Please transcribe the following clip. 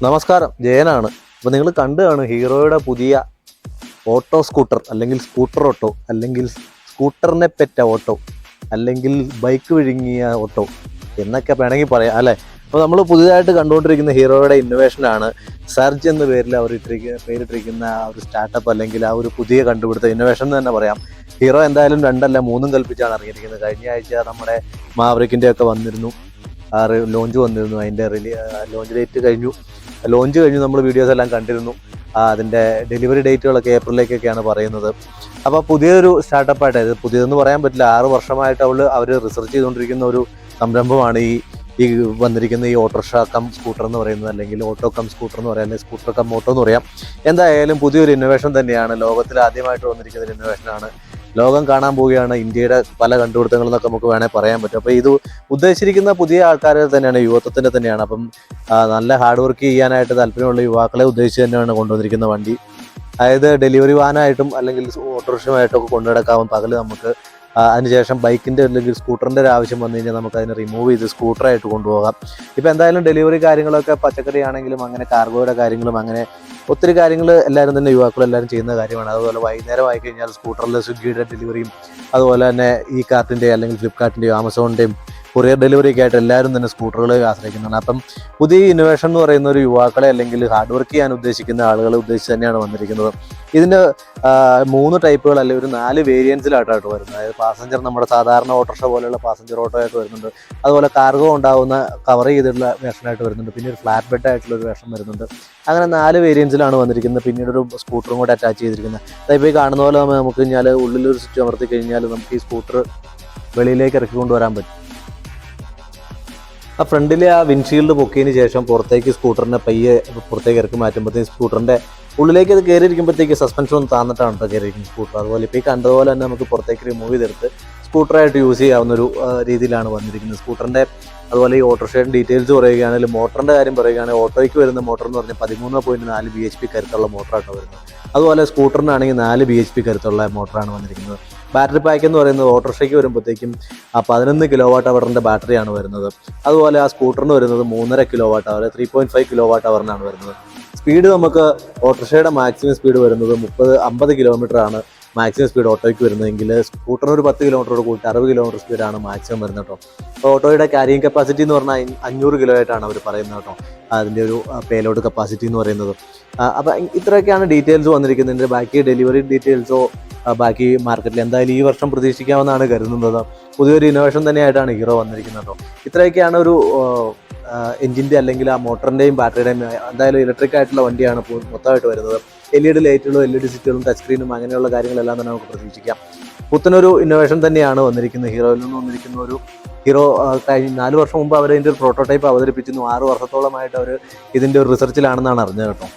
നമസ്കാരം, ജയനാണ്. അപ്പോൾ നിങ്ങൾ കണ്ടു കാണും ഹീറോയുടെ പുതിയ ഓട്ടോ സ്കൂട്ടർ, അല്ലെങ്കിൽ സ്കൂട്ടർ ഓട്ടോ, അല്ലെങ്കിൽ സ്കൂട്ടറിനെ പെറ്റ ഓട്ടോ, അല്ലെങ്കിൽ ബൈക്ക് വിഴുങ്ങിയ ഓട്ടോ എന്നൊക്കെ വേണമെങ്കിൽ പറയാം അല്ലേ. അപ്പോൾ നമ്മൾ പുതിയതായിട്ട് കണ്ടുകൊണ്ടിരിക്കുന്ന ഹീറോയുടെ ഇന്നോവേഷനാണ് സർജ് എന്ന പേരിൽ അവർ പേരിട്ടിരിക്കുന്ന ആ ഒരു സ്റ്റാർട്ടപ്പ്, അല്ലെങ്കിൽ ആ ഒരു പുതിയ കണ്ടുപിടുത്ത ഇന്നോവേഷൻ എന്ന് തന്നെ പറയാം. ഹീറോ എന്തായാലും 2 അല്ല 3 കൽപ്പിച്ചാണ് ഇറങ്ങിയിരിക്കുന്നത്. കഴിഞ്ഞ ആഴ്ച നമ്മുടെ മാവറിക്കിൻ്റെ ഒക്കെ വന്നിരുന്നു, ലോഞ്ച് വന്നിരുന്നു. അതിൻ്റെ ലോഞ്ച് ഡേറ്റ് കഴിഞ്ഞു. നമ്മൾ വീഡിയോസ് എല്ലാം കണ്ടിരുന്നു. അതിൻ്റെ ഡെലിവറി ഡേറ്റുകളൊക്കെ ഏപ്രിലേക്കൊക്കെയാണ് പറയുന്നത്. അപ്പോൾ പുതിയൊരു സ്റ്റാർട്ടപ്പായിട്ട്, ഇത് പുതിയതെന്ന് പറയാൻ പറ്റില്ല, 6 വർഷമായിട്ട് അവർ റിസർച്ച് ചെയ്തുകൊണ്ടിരിക്കുന്ന ഒരു സംരംഭമാണ് ഈ വന്നിരിക്കുന്ന ഈ ഓട്ടോറിക്ഷ കം സ്കൂട്ടർ എന്ന് പറയുന്നത്, അല്ലെങ്കിൽ ഓട്ടോ കം സ്കൂട്ടർ എന്ന് പറയാം, അല്ലെങ്കിൽ സ്കൂട്ടർ കം ഓട്ടോ എന്ന് പറയാം. എന്തായാലും പുതിയൊരു ഇന്നോവേഷൻ തന്നെയാണ്, ലോകത്തിൽ ആദ്യമായിട്ട് വന്നിരിക്കുന്ന ഒരു ഇന്നോവേഷനാണ്. ലോകം കാണാൻ പോവുകയാണ് ഇന്ത്യയുടെ പല കണ്ടുപിടുത്തങ്ങളെന്നൊക്കെ നമുക്ക് വേണേൽ പറയാൻ പറ്റും. അപ്പോൾ ഇത് ഉദ്ദേശിച്ചിരിക്കുന്ന പുതിയ ആൾക്കാരെ തന്നെയാണ്, യുവത്വത്തിൻ്റെ തന്നെയാണ്. അപ്പം നല്ല ഹാർഡ് വർക്ക് ചെയ്യാനായിട്ട് താല്പര്യമുള്ള യുവാക്കളെ ഉദ്ദേശിച്ച് തന്നെയാണ് കൊണ്ടുവന്നിരിക്കുന്ന വണ്ടി. അതായത് ഡെലിവറി വാനായിട്ടും അല്ലെങ്കിൽ ഓട്ടോറിക്ഷയുമായിട്ടും ഒക്കെ കൊണ്ടുനടക്കാവും പകൽ നമുക്ക്. അതിനുശേഷം ബൈക്കിൻ്റെ അല്ലെങ്കിൽ സ്കൂട്ടറിൻ്റെ ഒരു ആവശ്യം വന്നു കഴിഞ്ഞാൽ നമുക്ക് അതിനെ റിമൂവ് ചെയ്ത് സ്കൂട്ടറായിട്ട് കൊണ്ടുപോകാം. ഇപ്പോൾ എന്തായാലും ഡെലിവറി കാര്യങ്ങളൊക്കെ പച്ചക്കറി ആണെങ്കിലും അങ്ങനെ കാർഗോയുടെ കാര്യങ്ങളും അങ്ങനെ ഒത്തിരി കാര്യങ്ങൾ എല്ലാവരും തന്നെ യുവാക്കളെല്ലാവരും ചെയ്യുന്ന കാര്യമാണ്. അതുപോലെ വൈകുന്നേരം ആയി കഴിഞ്ഞാൽ സ്കൂട്ടറിൽ സ്വിഗ്ഗിയുടെ ഡെലിവറിയും അതുപോലെ തന്നെ ഈ കാർട്ടിൻ്റെ അല്ലെങ്കിൽ ഫ്ലിപ്കാർട്ടിൻ്റെയും ആമസോണിൻ്റെയും കൊറിയർ ഡെലിവറിയൊക്കെ ആയിട്ട് എല്ലാവരും തന്നെ സ്കൂട്ടറുകളെ ആശ്രയിക്കുന്നതാണ്. അപ്പം പുതിയ ഇന്നോവേഷൻ എന്ന് പറയുന്ന ഒരു യുവാക്കളെ അല്ലെങ്കിൽ ഹാർഡ് വർക്ക് ചെയ്യാൻ ഉദ്ദേശിക്കുന്ന ആളുകളെ ഉദ്ദേശിച്ച് തന്നെയാണ് വന്നിരിക്കുന്നത്. ഇതിൻ്റെ 3 ടൈപ്പുകൾ അല്ലെങ്കിൽ ഒരു 4 വേരിയൻസിലായിട്ടായിട്ട് വരുന്നത്. അതായത് പാസഞ്ചർ, നമ്മുടെ സാധാരണ ഓട്ടോറിക്ഷ പോലെയുള്ള പാസഞ്ചർ ഓട്ടോ ആയിട്ട് വരുന്നുണ്ട്. അതുപോലെ കാർഗോ ഉണ്ടാവുന്ന കവർ ചെയ്തിട്ടുള്ള വേഷനായിട്ട് വരുന്നുണ്ട്. പിന്നെ ഒരു ഫ്ലാറ്റ് ബെഡ് ആയിട്ടുള്ള ഒരു വേഷം വരുന്നുണ്ട്. അങ്ങനെ 4 വേരിയൻസിലാണ് വന്നിരിക്കുന്നത്. പിന്നീട് ഒരു സ്കൂട്ടറും കൂടെ അറ്റാച്ച് ചെയ്തിരിക്കുന്നത്. അതായത് ഈ കാണുന്ന പോലെ നമുക്ക് കഴിഞ്ഞാൽ ഉള്ളിലൊരു സ്വിച്ച് അമർത്തി കഴിഞ്ഞാൽ നമുക്ക് ഈ സ്കൂട്ടർ വെളിയിലേക്ക് ഇറക്കി കൊണ്ടുവരാൻ പറ്റും. ആ ഫ്രണ്ടിലെ ആ വിൻഷീൽഡ് പൊക്കിയതിന് ശേഷം പുറത്തേക്ക് സ്കൂട്ടറിനെ പയ്യെ പുറത്തേക്ക് ഇറക്കി മാറ്റുമ്പോഴത്തേക്കും സ്കൂട്ടറിൻ്റെ ഉള്ളിലേക്ക് അത് കയറിയിരിക്കുമ്പോഴത്തേക്ക് സസ്പെൻഷൻ ഒന്ന് താന്നിട്ടാണ് കേട്ടോ കയറിയിരിക്കുന്നത് സ്കൂട്ടർ. അതുപോലെ ഇപ്പോൾ ഈ കണ്ടതുപോലെ തന്നെ നമുക്ക് പുറത്തേക്ക് റിമൂവ് ചെയ്തെടുത്ത് സ്കൂട്ടറായിട്ട് യൂസ് ചെയ്യാവുന്ന ഒരു രീതിയിലാണ് വന്നിരിക്കുന്നത് സ്കൂട്ടറിൻ്റെ. അതുപോലെ ഈ ഓട്ടോറിക്ഷയുടെ ഡീറ്റെയിൽസ് പറയുകയാണെങ്കിൽ, മോട്ടറിൻ്റെ കാര്യം പറയുകയാണെങ്കിൽ, ഓട്ടോയ്ക്ക് വരുന്ന മോട്ടർ എന്ന് പറഞ്ഞാൽ 13.4 BHP കരുത്തുള്ള മോട്ടറായിട്ടാണ് വരുന്നത്. അതുപോലെ സ്കൂട്ടറിനാണെങ്കിൽ 4 BHP കരുത്തുള്ള മോട്ടറാണ് വന്നിരിക്കുന്നത്. ബാറ്ററി പാക്ക് എന്ന് പറയുന്നത് ഓട്ടോറിക്ഷയ്ക്ക് വരുമ്പോഴത്തേക്കും 11 kWh ബാറ്ററിയാണ് വരുന്നത്. അതുപോലെ ആ സ്കൂട്ടറിന് വരുന്നത് 3.5 kWh 3.5 kWh വരുന്നത്. സ്പീഡ് നമുക്ക് ഓട്ടോറിക്ഷയുടെ മാക്സിമം സ്പീഡ് വരുന്നത് 50 km ആണ് മാക്സിമം സ്പീഡ് ഓട്ടോയ്ക്ക് വരുന്നതെങ്കിൽ, സ്കൂട്ടറിന് ഒരു 10 km കൂട്ടി 60 km സ്പീഡാണ് മാക്സിമം വരുന്നത് കേട്ടോ. അപ്പോൾ ഓട്ടോയുടെ ക്യാരിയിങ് കപ്പാസിറ്റി എന്ന് പറഞ്ഞാൽ 500 kg ആയിട്ടാണ് അവർ പറയുന്നത് കേട്ടോ, അതിൻ്റെ ഒരു പേലോഡ് കപ്പാസിറ്റി എന്ന് പറയുന്നത്. അപ്പോൾ ഇത്രയൊക്കെയാണ് ഡീറ്റെയിൽസ് വന്നിരിക്കുന്നത്. ബാക്കി ഡെലിവറി ഡീറ്റെയിൽസോ ബാക്കി മാർക്കറ്റിൽ എന്തായാലും ഈ വർഷം പ്രതീക്ഷിക്കാമെന്നാണ് കരുതുന്നത്. പുതിയൊരു ഇന്നോവേഷൻ തന്നെയായിട്ടാണ് ഹീറോ വന്നിരിക്കുന്നത് കേട്ടോ. ഇത്രയൊക്കെയാണ് ഒരു എഞ്ചിൻ്റെ അല്ലെങ്കിൽ ആ മോട്ടറിൻ്റെയും ബാറ്ററിയുടെയും, എന്തായാലും ഇലക്ട്രിക് ആയിട്ടുള്ള വണ്ടിയാണ് മൊത്തമായിട്ട് വരുന്നത്. LED ലൈറ്റുകളും LED സിറ്റുകളും ടച്ച് സ്ക്രീനും അങ്ങനെയുള്ള കാര്യങ്ങളെല്ലാം തന്നെ നമുക്ക് പ്രതീക്ഷിക്കാം. പുത്തനൊരു ഇന്നോവേഷൻ തന്നെയാണ് വന്നിരിക്കുന്നത്. ഹീറോയിൽ നിന്ന് വന്നിരിക്കുന്ന ഒരു ഹീറോ കഴിഞ്ഞ 4 വർഷം മുമ്പ് അവർ ഇതിൻ്റെ ഒരു പ്രോട്ടോടൈപ്പ് അവതരിപ്പിച്ചിരുന്നു. 6 വർഷത്തോളമായിട്ട് അവർ ഇതിൻ്റെ ഒരു റിസർച്ചിലാണെന്നാണ് അറിഞ്ഞത് കേട്ടോ.